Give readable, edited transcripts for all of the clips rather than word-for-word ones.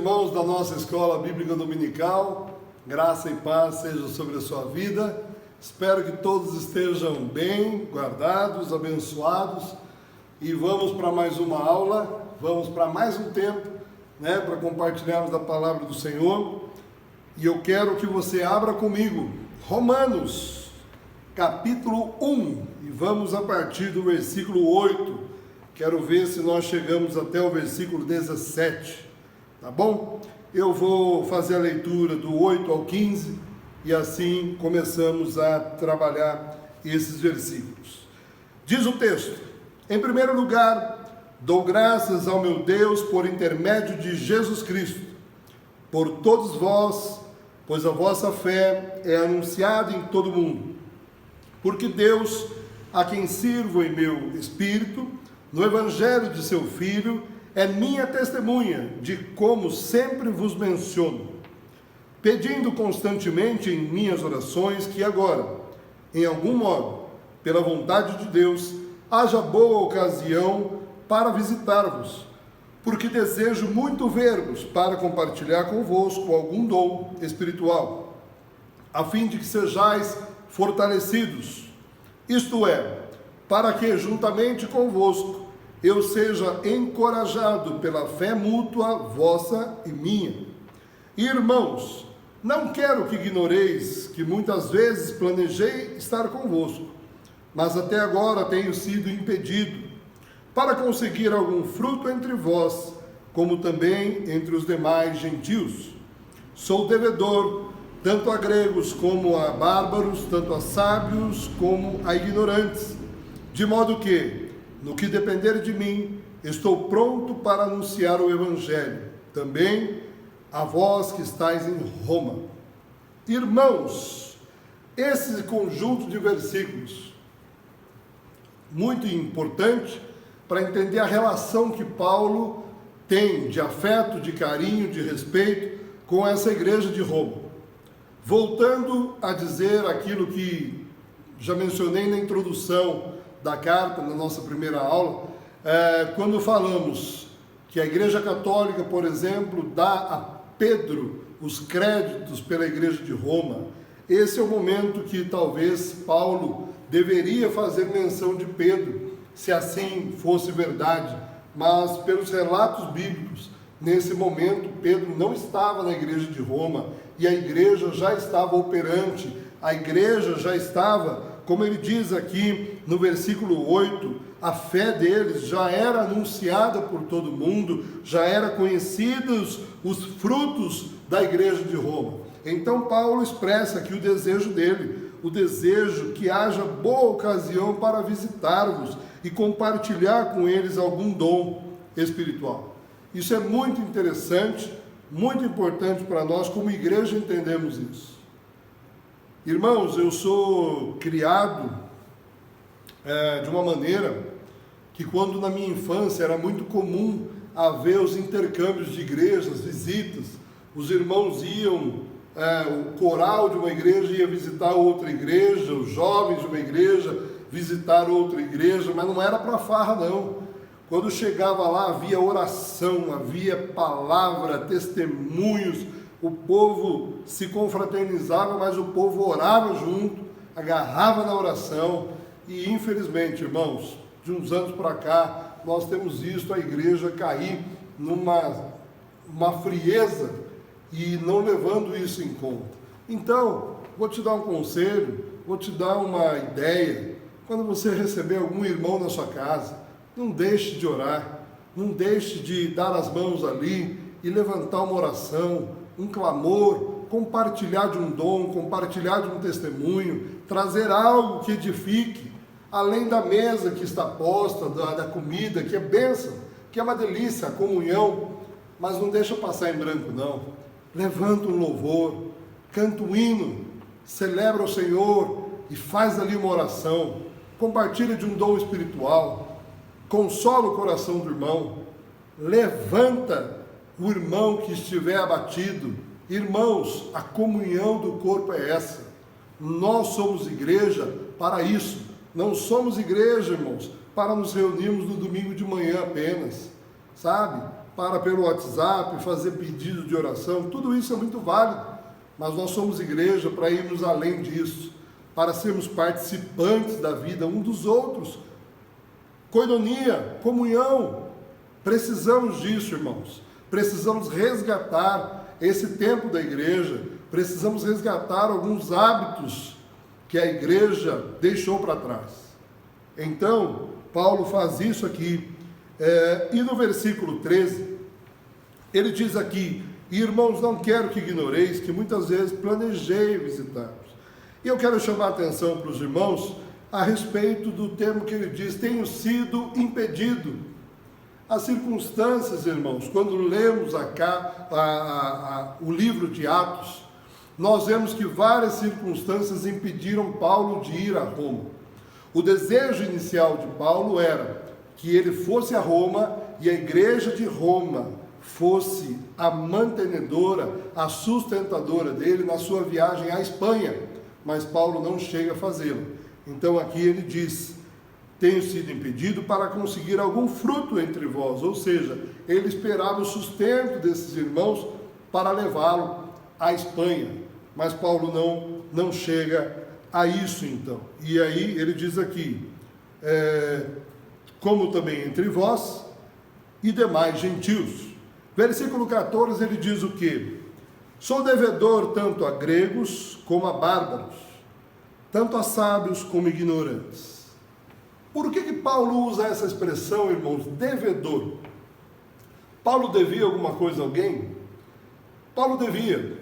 irmãos da nossa escola bíblica dominical, graça e paz sejam sobre a sua vida. Espero que todos estejam bem, guardados, abençoados. E vamos para mais uma aula, vamos para mais um tempo, para compartilharmos da palavra do Senhor. E eu quero que você abra comigo Romanos, capítulo 1, e vamos a partir do versículo 8. Quero ver se nós chegamos até o versículo 17, tá bom? Eu vou fazer a leitura do 8 ao 15 e assim começamos a trabalhar esses versículos. Diz o texto: em primeiro lugar, dou graças ao meu Deus por intermédio de Jesus Cristo, por todos vós, pois a vossa fé é anunciada em todo o mundo. Porque Deus, a quem sirvo em meu espírito, no Evangelho de seu Filho, é minha testemunha de como sempre vos menciono, pedindo constantemente em minhas orações que agora, em algum modo, pela vontade de Deus, haja boa ocasião para visitar-vos, porque desejo muito ver-vos para compartilhar convosco algum dom espiritual, a fim de que sejais fortalecidos, isto é, para que juntamente convosco eu seja encorajado pela fé mútua vossa e minha. Irmãos, não quero que ignoreis que muitas vezes planejei estar convosco, mas até agora tenho sido impedido, para conseguir algum fruto entre vós, como também entre os demais gentios. Sou devedor, tanto a gregos como a bárbaros, tanto a sábios como a ignorantes, de modo que, no que depender de mim, estou pronto para anunciar o Evangelho, também a vós que estáis em Roma. Irmãos, esse conjunto de versículos, muito importante para entender a relação que Paulo tem de afeto, de carinho, de respeito com essa igreja de Roma. Voltando a dizer aquilo que já mencionei na introdução da carta, na nossa primeira aula, quando falamos que a Igreja Católica, por exemplo, dá a Pedro os créditos pela Igreja de Roma, esse é o momento que talvez Paulo deveria fazer menção de Pedro, se assim fosse verdade, mas pelos relatos bíblicos, nesse momento Pedro não estava na Igreja de Roma, e a igreja já estava operante, a igreja já estava, como ele diz aqui no versículo 8, a fé deles já era anunciada por todo mundo, já eram conhecidos os frutos da igreja de Roma. Então Paulo expressa aqui o desejo dele, o desejo que haja boa ocasião para visitar-vos e compartilhar com eles algum dom espiritual. Isso é muito interessante, muito importante para nós como igreja entendemos isso. Irmãos, eu sou criado de uma maneira que quando na minha infância era muito comum haver os intercâmbios de igrejas, visitas, os irmãos iam, o coral de uma igreja ia visitar outra igreja, os jovens de uma igreja visitar outra igreja, mas não era para farra não. Quando chegava lá havia oração, havia palavra, testemunhos, o povo se confraternizava, mas o povo orava junto, agarrava na oração. E infelizmente, irmãos, de uns anos para cá, nós temos visto a igreja cair numa frieza e não levando isso em conta. Então, vou te dar um conselho, vou te dar uma ideia. Quando você receber algum irmão na sua casa, não deixe de orar, não deixe de dar as mãos ali e levantar uma oração, um clamor, compartilhar de um dom, compartilhar de um testemunho, trazer algo que edifique, além da mesa que está posta, da comida, que é bênção, que é uma delícia, a comunhão, mas não deixa passar em branco não. Levanta um louvor, canta um hino, celebra o Senhor e faz ali uma oração, compartilha de um dom espiritual, consola o coração do irmão, levanta o irmão que estiver abatido. Irmãos, a comunhão do corpo é essa. Nós somos igreja para isso. Não somos igreja, irmãos, para nos reunirmos no domingo de manhã apenas, sabe? para pelo WhatsApp fazer pedido de oração, tudo isso é muito válido, mas nós somos igreja para irmos além disso, para sermos participantes da vida um dos outros. Coinonia, comunhão, precisamos disso, irmãos. Precisamos resgatar esse tempo da igreja, precisamos resgatar alguns hábitos que a igreja deixou para trás. Então, Paulo faz isso aqui, e no versículo 13, ele diz aqui: irmãos, não quero que ignoreis que muitas vezes planejei visitar-vos. E eu quero chamar a atenção para os irmãos a respeito do termo que ele diz: tenho sido impedido. As circunstâncias, irmãos, quando lemos o livro de Atos, nós vemos que várias circunstâncias impediram Paulo de ir a Roma. O desejo inicial de Paulo era que ele fosse a Roma e a igreja de Roma fosse a mantenedora, a sustentadora dele na sua viagem à Espanha, mas Paulo não chega a fazê-lo. Então aqui ele diz: tenho sido impedido para conseguir algum fruto entre vós, ou seja, ele esperava o sustento desses irmãos para levá-lo à Espanha, mas Paulo não chega a isso então. E aí ele diz aqui, como também entre vós e demais gentios. Versículo 14 ele diz o quê? Sou devedor tanto a gregos como a bárbaros, tanto a sábios como ignorantes. Por que Paulo usa essa expressão, irmãos, devedor? Paulo devia alguma coisa a alguém? Paulo devia,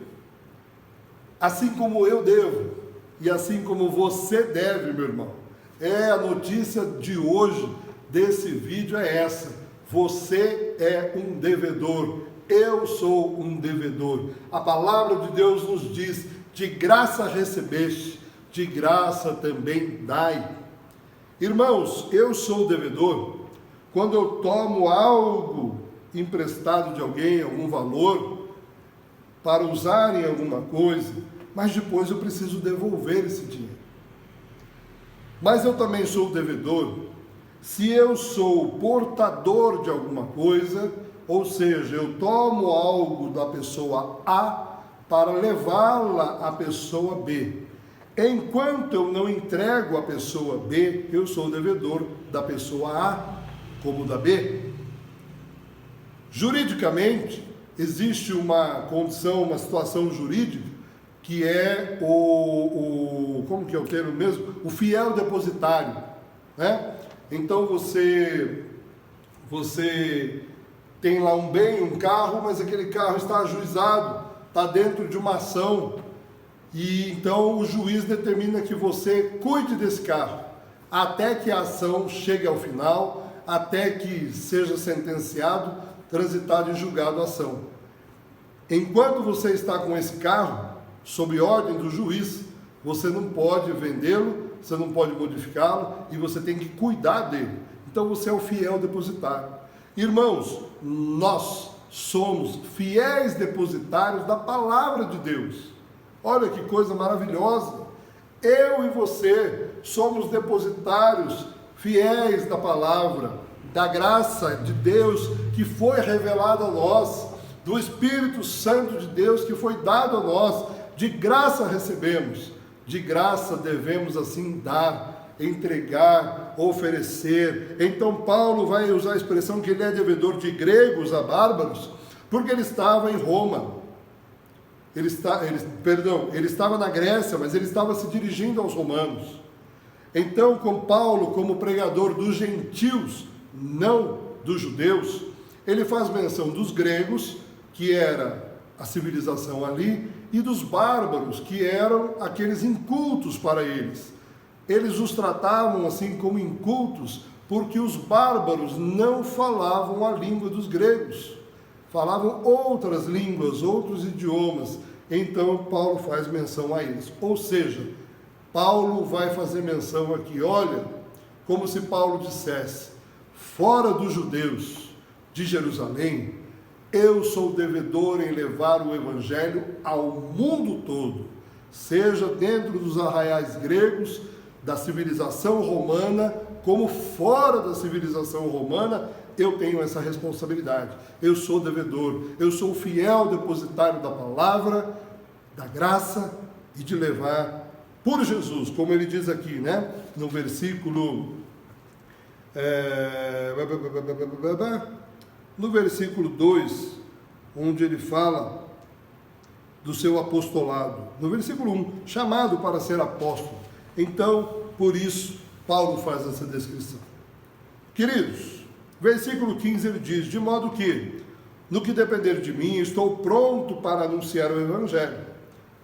assim como eu devo, e assim como você deve, meu irmão. A notícia de hoje, desse vídeo, é essa: você é um devedor, eu sou um devedor. A palavra de Deus nos diz: de graça recebeste, de graça também dai. Irmãos, eu sou devedor quando eu tomo algo emprestado de alguém, algum valor, para usar em alguma coisa, mas depois eu preciso devolver esse dinheiro. Mas eu também sou devedor se eu sou portador de alguma coisa, ou seja, eu tomo algo da pessoa A para levá-la à pessoa B. Enquanto eu não entrego a pessoa B, eu sou devedor da pessoa A como da B. Juridicamente, existe uma condição, uma situação jurídica, que é como que é o termo mesmo? O fiel depositário, né? Então você tem lá um bem, um carro, mas aquele carro está ajuizado, está dentro de uma ação, e então o juiz determina que você cuide desse carro, até que a ação chegue ao final, até que seja sentenciado, transitado e julgado a ação. Enquanto você está com esse carro, sob ordem do juiz, você não pode vendê-lo, você não pode modificá-lo, e você tem que cuidar dele. Então você é o fiel depositário. Irmãos, nós somos fiéis depositários da palavra de Deus. Olha que coisa maravilhosa. Eu e você somos depositários fiéis da palavra, da graça de Deus que foi revelada a nós, do Espírito Santo de Deus que foi dado a nós. De graça recebemos, de graça devemos assim dar, entregar, oferecer. Então Paulo vai usar a expressão que ele é devedor de gregos a bárbaros, porque ele estava em Roma. Ele estava na Grécia, mas ele estava se dirigindo aos romanos. Então, com Paulo, como pregador dos gentios, não dos judeus, ele faz menção dos gregos, que era a civilização ali, e dos bárbaros, que eram aqueles incultos para eles. Eles os tratavam assim como incultos, porque os bárbaros não falavam a língua dos gregos, falavam outras línguas, outros idiomas. Então Paulo faz menção a eles. Ou seja, Paulo vai fazer menção aqui, olha, como se Paulo dissesse: fora dos judeus de Jerusalém, eu sou devedor em levar o evangelho ao mundo todo, seja dentro dos arraiais gregos, da civilização romana, como fora da civilização romana, eu tenho essa responsabilidade. Eu sou devedor, eu sou o fiel depositário da palavra, da graça e de levar por Jesus, como ele diz aqui, né? No versículo 2, onde ele fala do seu apostolado. No versículo 1, chamado para ser apóstolo. Então, por isso, Paulo faz essa descrição. Queridos, versículo 15 ele diz: de modo que, no que depender de mim, estou pronto para anunciar o Evangelho,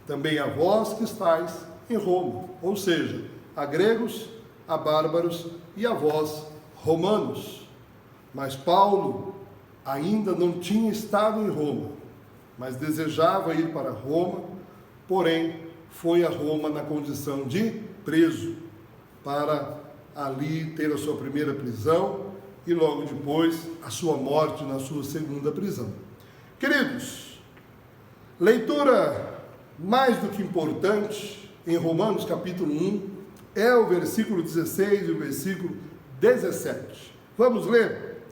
também a vós que estáis em Roma, ou seja, a gregos, a bárbaros e a vós, romanos. Mas Paulo ainda não tinha estado em Roma, mas desejava ir para Roma, porém foi a Roma na condição de preso, para ali ter a sua primeira prisão e logo depois a sua morte na sua segunda prisão. Queridos, leitura mais do que importante em Romanos capítulo 1 é o versículo 16 e o versículo 17. Vamos ler?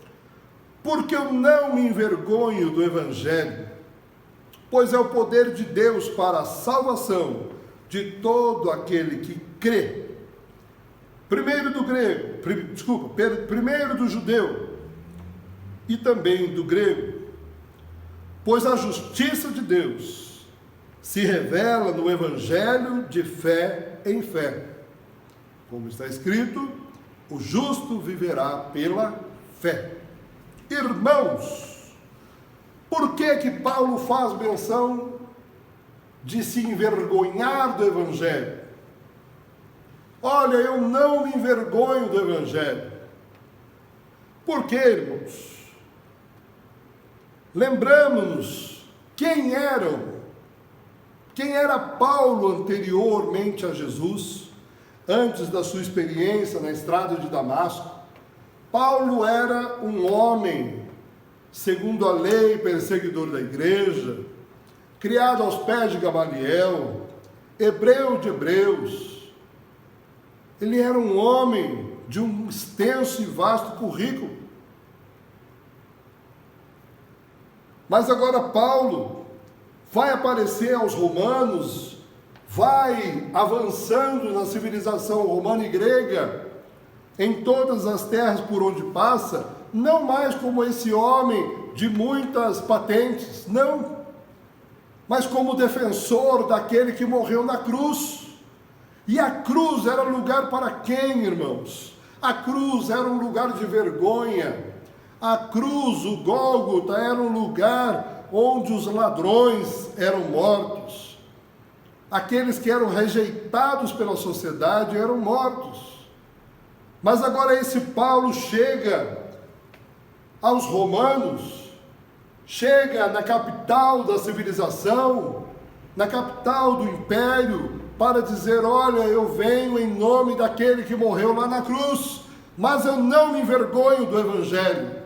Porque eu não me envergonho do Evangelho, pois é o poder de Deus para a salvação de todo aquele que crê. Primeiro do judeu e também do grego, pois a justiça de Deus se revela no Evangelho de fé em fé. Como está escrito, o justo viverá pela fé. Irmãos, por que Paulo faz menção de se envergonhar do Evangelho? Olha, eu não me envergonho do Evangelho. Por quê, irmãos? Lembramos-nos quem era Paulo anteriormente a Jesus, antes da sua experiência na estrada de Damasco. Paulo era um homem, segundo a lei, perseguidor da igreja, criado aos pés de Gamaliel, hebreu de hebreus. Ele era um homem de um extenso e vasto currículo. Mas agora Paulo vai aparecer aos romanos, vai avançando na civilização romana e grega, em todas as terras por onde passa, não mais como esse homem de muitas patentes, não, mas como defensor daquele que morreu na cruz. E a cruz era lugar para quem, irmãos? A cruz era um lugar de vergonha. A cruz, o Gólgota, era um lugar onde os ladrões eram mortos. Aqueles que eram rejeitados pela sociedade eram mortos. Mas agora esse Paulo chega aos romanos, chega na capital da civilização, na capital do império, para dizer: olha, eu venho em nome daquele que morreu lá na cruz, mas eu não me envergonho do Evangelho,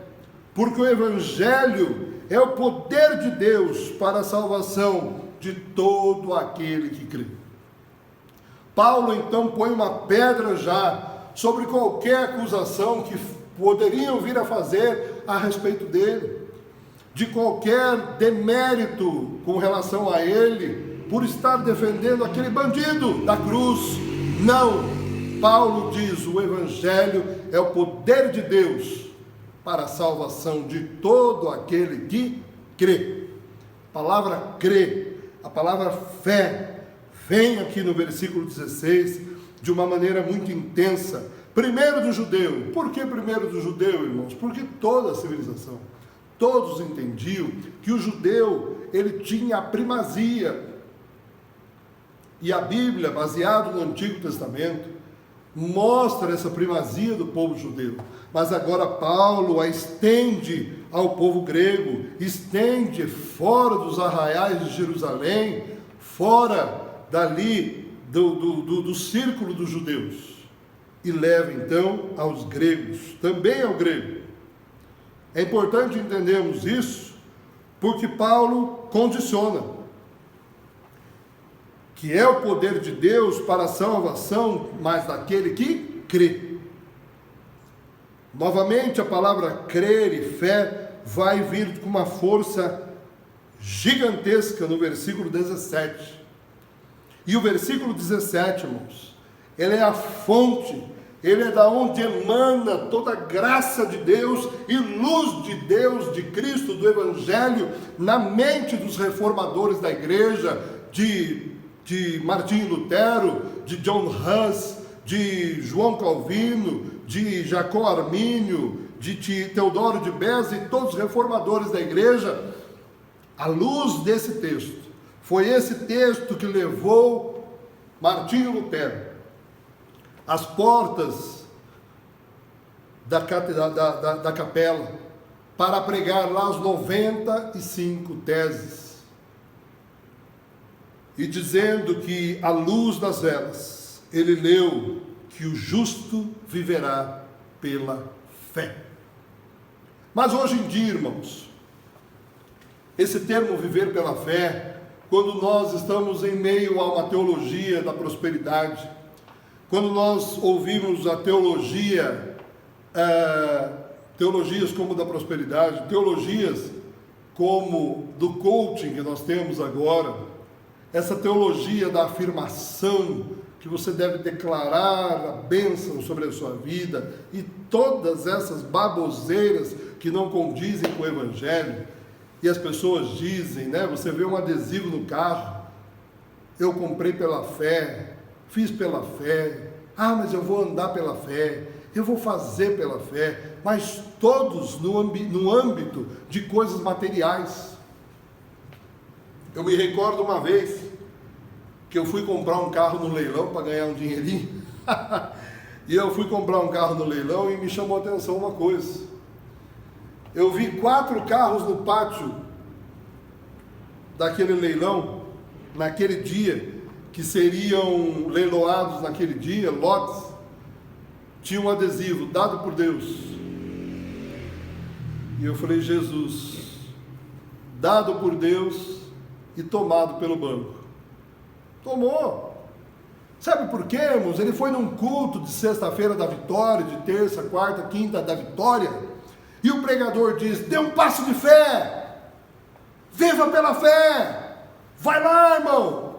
porque o Evangelho é o poder de Deus para a salvação de todo aquele que crê. Paulo então põe uma pedra já sobre qualquer acusação que poderiam vir a fazer a respeito dele, de qualquer demérito com relação a ele, por estar defendendo aquele bandido da cruz. Não, Paulo diz: o Evangelho é o poder de Deus para a salvação de todo aquele que crê. A palavra crê, a palavra fé, vem aqui no versículo 16, de uma maneira muito intensa. Primeiro do judeu. Por que primeiro do judeu, irmãos? Porque toda a civilização, todos entendiam que o judeu, ele tinha a primazia. E a Bíblia, baseado no Antigo Testamento, mostra essa primazia do povo judeu. Mas agora Paulo a estende ao povo grego, estende fora dos arraiais de Jerusalém, fora dali do círculo dos judeus, e leva então aos gregos, também ao grego. É importante entendermos isso, porque Paulo condiciona, que é o poder de Deus para a salvação, mas daquele que crê. Novamente, a palavra crer e fé vai vir com uma força gigantesca no versículo 17. E o versículo 17, irmãos, ele é a fonte, ele é da onde emana toda a graça de Deus e luz de Deus, de Cristo, do Evangelho, na mente dos reformadores da igreja, de Martinho Lutero, de John Huss, de João Calvino, de Jacó Armínio, de Teodoro de Beza e todos os reformadores da igreja. A luz desse texto, foi esse texto que levou Martinho Lutero às portas da capela para pregar lá as 95 teses, e dizendo que à luz das velas ele leu que o justo viverá pela fé. Mas hoje em dia, irmãos, esse termo viver pela fé, quando nós estamos em meio a uma teologia da prosperidade, quando nós ouvimos a teologias como da prosperidade, teologias como do coaching que nós temos agora, essa teologia da afirmação, que você deve declarar a bênção sobre a sua vida, e todas essas baboseiras que não condizem com o Evangelho. E as pessoas dizem, né? Você vê um adesivo no carro: eu comprei pela fé, fiz pela fé, mas eu vou andar pela fé, eu vou fazer pela fé, mas todos no âmbito de coisas materiais. Eu me recordo uma vez que eu fui comprar um carro no leilão para ganhar um dinheirinho, e eu fui comprar um carro no leilão e me chamou a atenção uma coisa. Eu vi 4 carros no pátio daquele leilão, naquele dia, que seriam leiloados naquele dia, lotes. Tinha um adesivo, dado por Deus. E eu falei: Jesus, dado por Deus e tomado pelo banco. Tomou. Sabe por quê, irmãos? Ele foi num culto de sexta-feira da vitória, de terça, quarta, quinta da vitória, e o pregador diz: dê um passo de fé, viva pela fé, vai lá, irmão.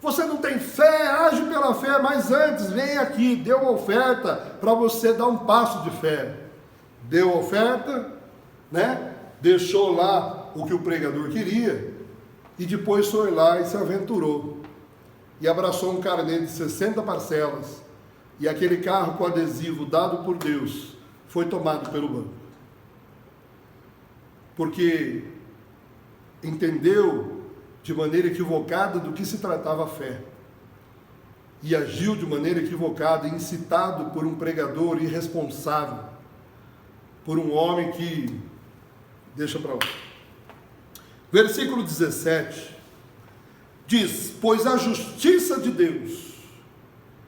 Você não tem fé, age pela fé, mas antes vem aqui, dê uma oferta para você dar um passo de fé. Deu a oferta, né? Deixou lá o que o pregador queria, e depois foi lá e se aventurou, e abraçou um carnê de 60 parcelas, e aquele carro com adesivo dado por Deus foi tomado pelo banco, porque entendeu de maneira equivocada do que se tratava a fé, e agiu de maneira equivocada, incitado por um pregador irresponsável, por um homem que... Deixa para lá. Versículo 17 diz: pois a justiça de Deus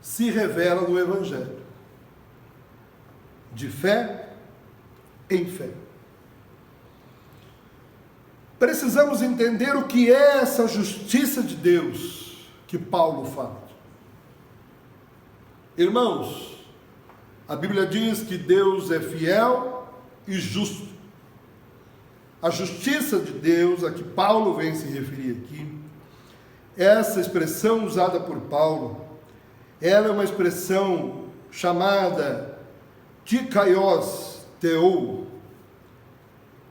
se revela no Evangelho, de fé em fé. Precisamos entender o que é essa justiça de Deus que Paulo fala. Irmãos, a Bíblia diz que Deus é fiel e justo. A justiça de Deus, a que Paulo vem se referir aqui, essa expressão usada por Paulo, ela é uma expressão chamada dikaios theou.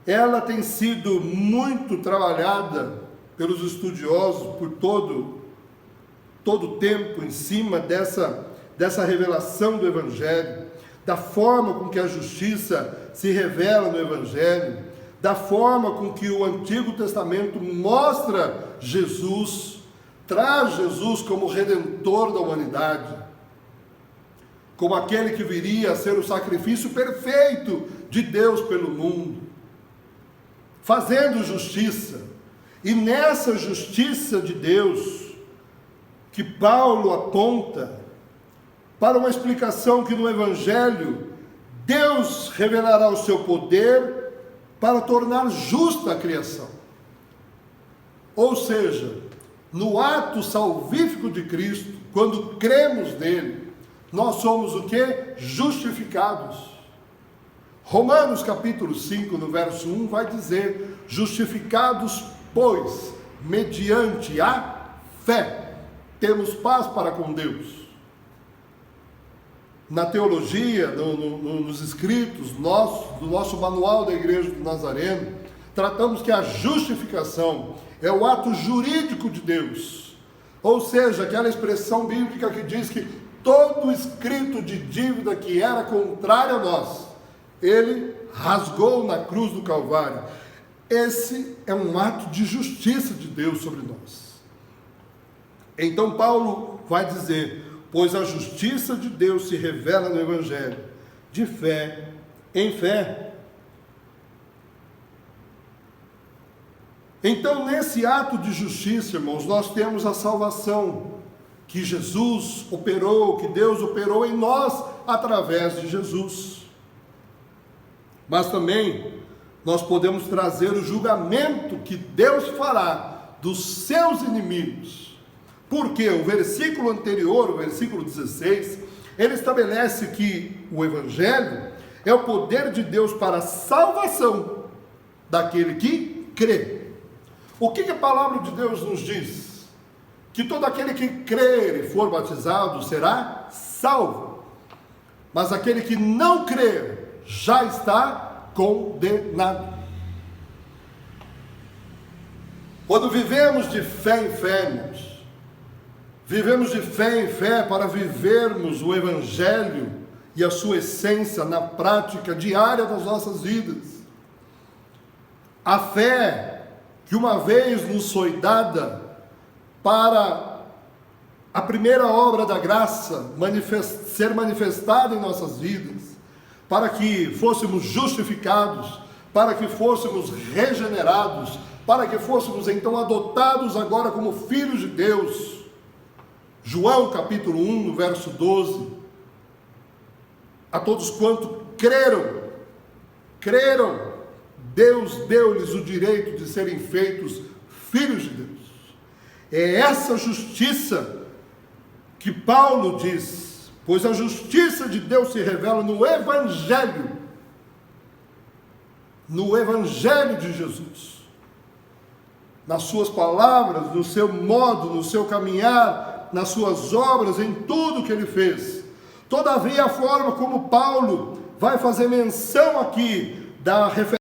Ela tem sido muito trabalhada pelos estudiosos por todo o tempo, em cima dessa revelação do Evangelho, da forma com que a justiça se revela no Evangelho, da forma com que o Antigo Testamento mostra Jesus, traz Jesus como Redentor da humanidade, como aquele que viria a ser o sacrifício perfeito de Deus pelo mundo, fazendo justiça. E nessa justiça de Deus, que Paulo aponta para uma explicação que no Evangelho, Deus revelará o seu poder para tornar justa a criação. Ou seja, no ato salvífico de Cristo, quando cremos nele, nós somos o quê? Justificados. Romanos capítulo 5, no verso 1, vai dizer: justificados, pois, mediante a fé, temos paz para com Deus. Na teologia, nos escritos do nosso manual da Igreja do Nazareno, tratamos que a justificação é o ato jurídico de Deus, ou seja, aquela expressão bíblica que diz que todo escrito de dívida que era contrário a nós, Ele rasgou na cruz do Calvário. Esse é um ato de justiça de Deus sobre nós. Então Paulo vai dizer: pois a justiça de Deus se revela no Evangelho, de fé em fé. Então, nesse ato de justiça, irmãos, nós temos a salvação que Jesus operou, que Deus operou em nós através de Jesus. Mas também nós podemos trazer o julgamento que Deus fará dos seus inimigos. Porque o versículo anterior, o versículo 16, ele estabelece que o Evangelho é o poder de Deus para a salvação daquele que crê. O que a palavra de Deus nos diz? Que todo aquele que crer e for batizado será salvo. Mas aquele que não crer já está condenado. Quando vivemos de fé em fé, irmãos, vivemos de fé em fé para vivermos o Evangelho e a sua essência na prática diária das nossas vidas. A fé que uma vez nos foi dada para a primeira obra da graça ser manifestada em nossas vidas, para que fôssemos justificados, para que fôssemos regenerados, para que fôssemos então adotados agora como filhos de Deus. João capítulo 1, no verso 12, a todos quanto creram, Deus deu-lhes o direito de serem feitos filhos de Deus. É essa justiça que Paulo diz, pois a justiça de Deus se revela no Evangelho de Jesus, nas suas palavras, no seu modo, no seu caminhar, nas suas obras, em tudo que ele fez. Todavia, a forma como Paulo vai fazer menção aqui da referência